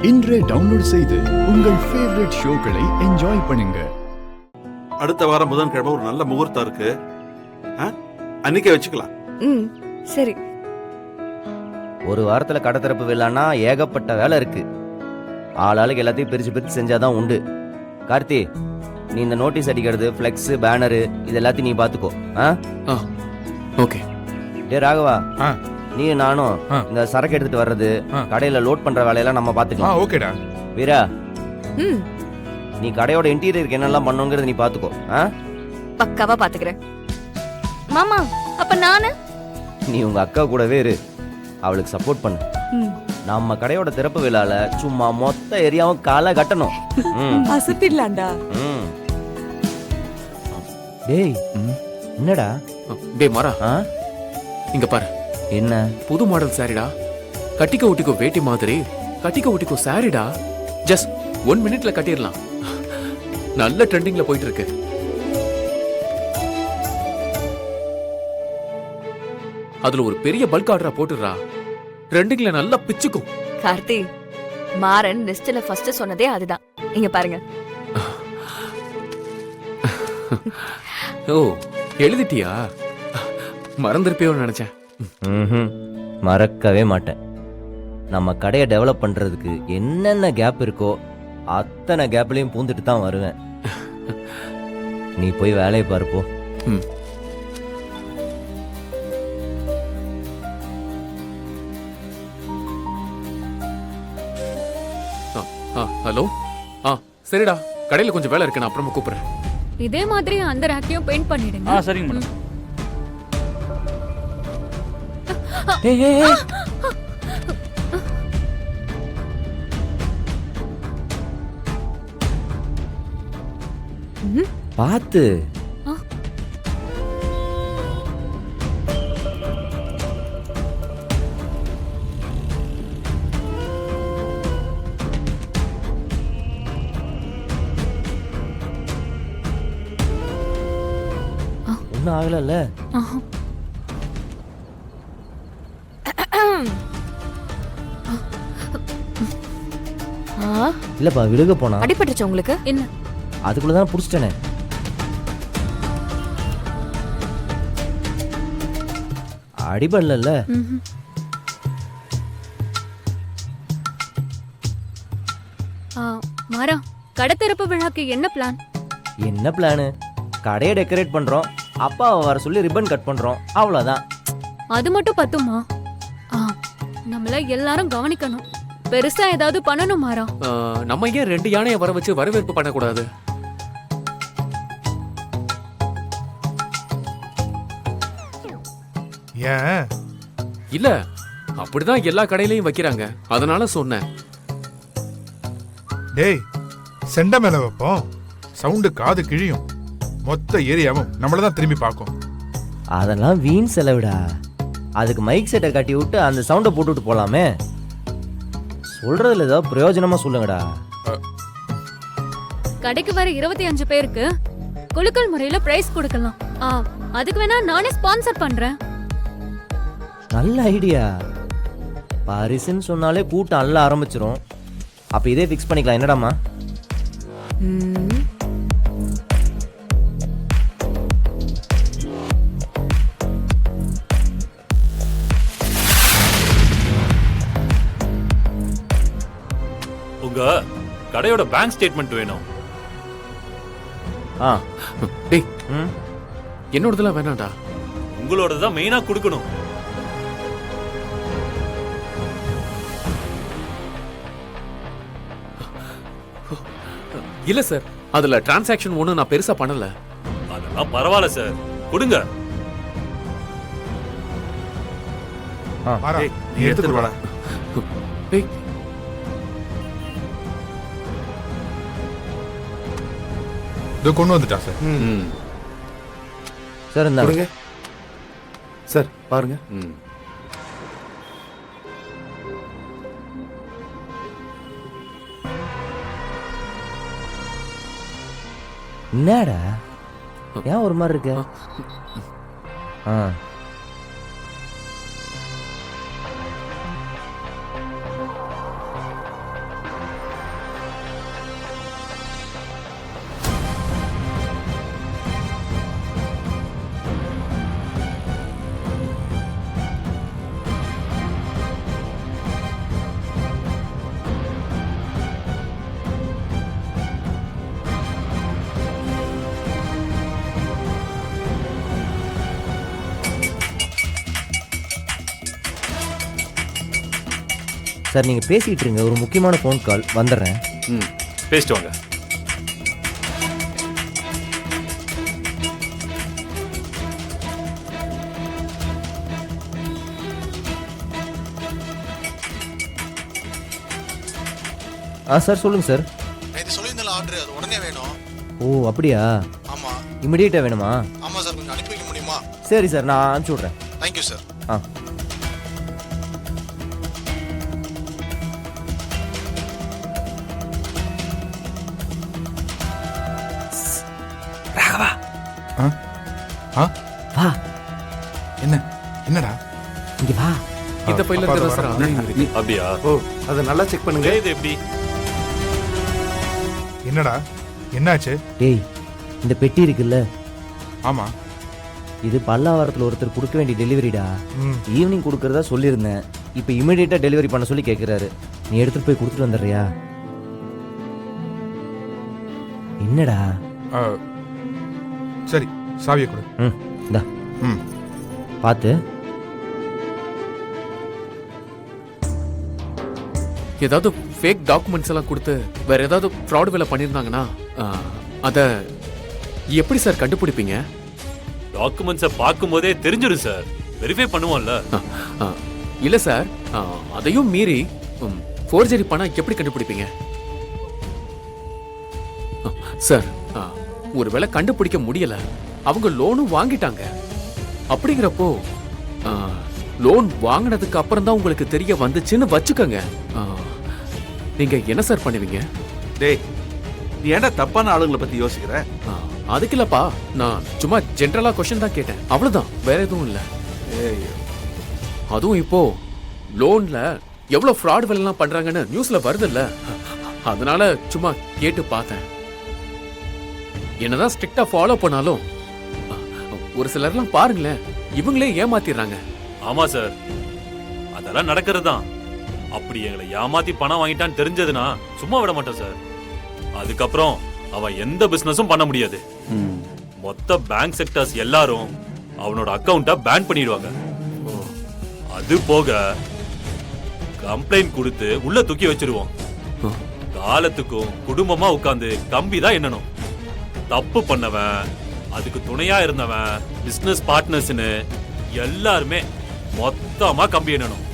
இன்றே டவுன்லோட் செய்து உங்கள் ஃபேவரட் ஷோக்களை என்ஜாய் பண்ணுங்க. அடுத்த வாரம் புதன்கிழமை ஒரு நல்ல முகூர்த்தம் இருக்கு, அன்னைக்கே வச்சுக்கலாம். சரி. ஒரு வாரத்துல கடை திறப்பு விழான்னா ஏகப்பட்ட வேலை இருக்கு. ஆளாளுக்கு எல்லாத்தையும் பிரிச்சு பிரிச்சு செஞ்சாதான் உண்டு. கார்த்தி, நீ இந்த நோட்டீஸ் அடிக்கிறது, பிளெக்ஸ், பேனரு இது எல்லாத்தையும் நீ பாத்துக்கோ. ஓகே. டே ராகவா, நீ நானும் இந்த சரக்கு எடுத்துட்டு வர்றது, கடையில லோட் பண்ற வேலையெல்லாம் நம்ம பாத்துக்கலாம். ஓகேடா. வீரா, நீ கடையோட இன்டீரியருக்கு என்னெல்லாம் பண்ணுங்கிறது நீ பாத்துக்கோ. பக்காவா பாத்துக்கிறேன். மாமா, அப்ப நானு? நீ உங்க அக்கா கூடவே இரு, அவளுக்கு சப்போர்ட் பண்ணு. நம்ம கடையோட திறப்பு விழால சும்மா மொத்த ஏரியாவும் காலை கட்டணும். அசத்திடலாம்டா. டேய், என்னடா? டேய் மாறா, இங்க பாரு. என்ன புது மாடல் சாரிடா, கட்டிக்க ஊட்டிக்கோ வேட்டி மாதிரி, கட்டிக்க ஊட்டிக்கோ சாரிடா. ஜஸ்ட் 1 மினிட்ல கட்டிடலாம். நல்ல ட்ரெண்டிங்ல போயிட்டு இருக்கு. அதுல ஒரு பெரிய பல்க் ஆர்டரா போட்டுடுறா, ட்ரெண்டிங்ல நல்லா பிச்சுக்கும். கார்த்தி, மாறன் லிஸ்ட்ல ஃபர்ஸ்ட் சொன்னதே அதுதான். இங்க பாருங்க. ஓ, எழுதிட்டியா? மறந்துருப்பியோன்னு நினைச்சேன். மறக்கவே மாட்டேன். நம்ம கடையை டெவலப் பண்றதுக்கு என்னென்ன கேப் இருக்கோ அத்தனை கேப்லயும் பூந்துட்டு தான் வருவேன். நீ போய் வேலையை பாருப்போ. ஹலோ. சரிடா, கடையில கொஞ்சம் வேலை இருக்கு, நான் அப்புறமா கூப்பிடுறேன். இதே மாதிரி அந்த ரேக்கையும் பெயிண்ட் பண்ணிடுங்க. சரிங்க மேடம். பாத்து. ஒன்னும் ஆகல. இல்லப்பா, விழுக போனா. அடிபட்டுச்சு உங்களுக்கு? என்ன? அதுக்குள்ளதான் புடிச்சிட்டேனே. அடிபடல. மாறா, கடை திறப்பு விழாக்கு என்ன பிளான்? என்ன பிளானு? கடையை டெக்கரேட் பண்றோம், அப்பாவை வர சொல்லி ரிப்பன் கட் பண்றோம், அவ்வளவுதான். அது மட்டும் பத்துமா? நம்மள எல்லாரும் கவனிக்கணும். பெருசா ஏதாவது பண்ணணும் மாறா. நம்ம ஏன் 2 யானையை வர வச்சு வரவேற்பு பண்ணக்கூடாது? ஏன் இல்ல, அப்படிதான் எல்லா கடையிலயும் வைக்கிறாங்க, அதனால சொன்னேன். டேய், செண்ட மேல வைப்போம், சவுண்டு காது கிழியும், மொத்த ஏரியாவும் நம்மளதான் திரும்பி பார்க்கும். அதெல்லாம் வீண் செலவிடா. அதுக்கு மைக் செட்டை கட்டி விட்டு அந்த சவுண்டை போட்டுட்டு போலாமே. சொல்றதுல ஏதாவது பிரயோஜனமா சொல்லுங்கடா. கடைக்கு வர 25 பேருக்கு குலுக்கல் முறையில பிரைஸ் கொடுக்கலாம். அதுக்கு வேணா நானே ஸ்பான்சர் பண்றேன். நல்ல ஐடியா. பாரிஸ்ன்னு சொன்னாலே கூட்டம் அல்ல ஆரம்பிச்சிரும். அப்ப இதே ஃபிக்ஸ் பண்ணிக்கலாம். என்னடாமா? உங்க கடையோட பேங்க் ஸ்டேட்மெண்ட் வேணும். டேய், என்னோடதெல்லாம் வேணாம்டா. உங்களோட தான் மெயினா கொடுக்கணும். இல்ல சார், அதுல டிரான்சாக்ஷன் ஒண்ணு நான் பெருசா பண்ணல. அதெல்லாம் பரவாயில்ல சார், கொடுங்க. நீ எடுத்துட்டு வாடா. டேய், இதோ கொண்டு வந்துட்டா சார். சார் இந்த சார் பாருங்க. என்னடா ஏன் ஒரு மாதிரி இருக்கு? சார் நீங்கள் பேசிகிட்டு இருங்க, ஒரு முக்கியமான ஃபோன் கால், வந்துடுறேன். ம் பேசிட்டு வாங்க. சார் சொல்லுங்கள் சார். நேற்று சொல்லியிருந்தால ஆர்டர் அது உடனே வேணும். ஓ அப்படியா? ஆமாம். இமிடியேட்டாக வேணுமா? ஆமாம் சார், கொஞ்சம் அனுப்பி வைக்க முடியுமா? சரி சார், நான் அனுப்பிச்சி விட்றேன். Thank you sir. ஆ ராகவா, ஆ வா என்ன என்னடா? இங்கே வா. இந்த பையில அப்பா, இருக்கிற சார் வரேன். அதையும் இருக்கு. அப்படியா? ஓ அதை நல்லா செக் பண்ணுங்க. இது எப்படி? என்னடா என்னாச்சு? டேய், இந்த பெட்டி இருக்குல்ல, ஆமா. இது பல்லாவரத்தில் ஒருத்தர் கொடுக்க வேண்டிய டெலிவரிடா. ம். ஈவினிங் கொடுக்கறதா சொல்லியிருந்தேன். இப்போ இமிடியேட்டாக டெலிவரி பண்ண சொல்லி கேட்குறாரு. நீ எடுத்துகிட்டு போய் கொடுத்துட்டு வந்துடுறியா? என்னடா? ஆ, சரி, சாவியை கொடு. ம் இந்தா ம். பார்த்து. ஏதாவது ஃபேக் டாக்குமெண்ட்ஸ் எல்லாம் கொடுத்து வேற ஏதாவது ஃப்ராட் வேலை பண்ணியிருந்தாங்கன்னா அத எப்படி சார் கண்டுபிடிப்பீங்க? டாக்குமெண்ட்ஸை பார்க்கும்போதே தெரிஞ்சிடும் சார். வெரிஃபை பண்ணுவோம்ல. ஆ, இல்ல சார், அதையும் மீறி ஃபோர்ஜரி பண்ணா எப்படி கண்டுபிடிப்பீங்க? சார், ஒருவேளை கண்டுபிடிக்க முடியல, அவங்க லோனும் வாங்கிட்டாங்க. அப்படிங்கிறப்போ லோன் வாங்கினதுக்கு அப்புறம் தான் உங்களுக்கு தெரிய வந்துச்சுன்னு வச்சுக்கோங்க. நீங்க என்ன சார் பண்ணுவீங்க? டேய், நீ ஏன்டா தப்பான ஆளுங்களை பத்தி யோசிக்கிற? அதுக்கு இல்லப்பா, நான் சும்மா ஜென்ரலா கொஸ்டின் தான் கேட்டேன், அவ்வளவுதான், வேற எதுவும் இல்ல. அதுவும் இப்போ லோன்ல எவ்வளவு ஃப்ராட் வேலை எல்லாம் பண்றாங்கன்னு நியூஸ்ல வருது இல்ல, அதனால சும்மா கேட்டு பார்த்தேன். என்னதான் ஸ்ட்ரிக்டா ஃபாலோ பண்ணாலும் ஒரு சிலர்லாம் பாருங்களேன், இவங்களே ஏமாத்திடுறாங்க. ஆமா சார், அதெல்லாம் நடக்கிறது தான். அப்படி எங்களை ஏமாத்தி பணம் வாங்கிட்டான்னு தெரிஞ்சதுன்னா சும்மா விட மாட்டோம் சார். அதுக்கப்புறம் அவன் எந்த பிசினஸும் பண்ண முடியாது. மொத்த பேங்க் செக்டர்ஸ் எல்லாரும் அவனோட அக்கவுண்ட்டை பேன் பண்ணிடுவாங்க. அது போக கம்ப்ளைண்ட் கொடுத்து உள்ள தூக்கி வச்சிருவோம். காலத்துக்கும் குடும்பமா உட்கார்ந்து கம்பி தான் எண்ணணும். தப்பு பண்ணவன், அதுக்கு துணையா இருந்தவன், பிசினஸ் பார்ட்னர்ஸ்னு எல்லாருமே மொத்தமா கம்பி எண்ணணும்.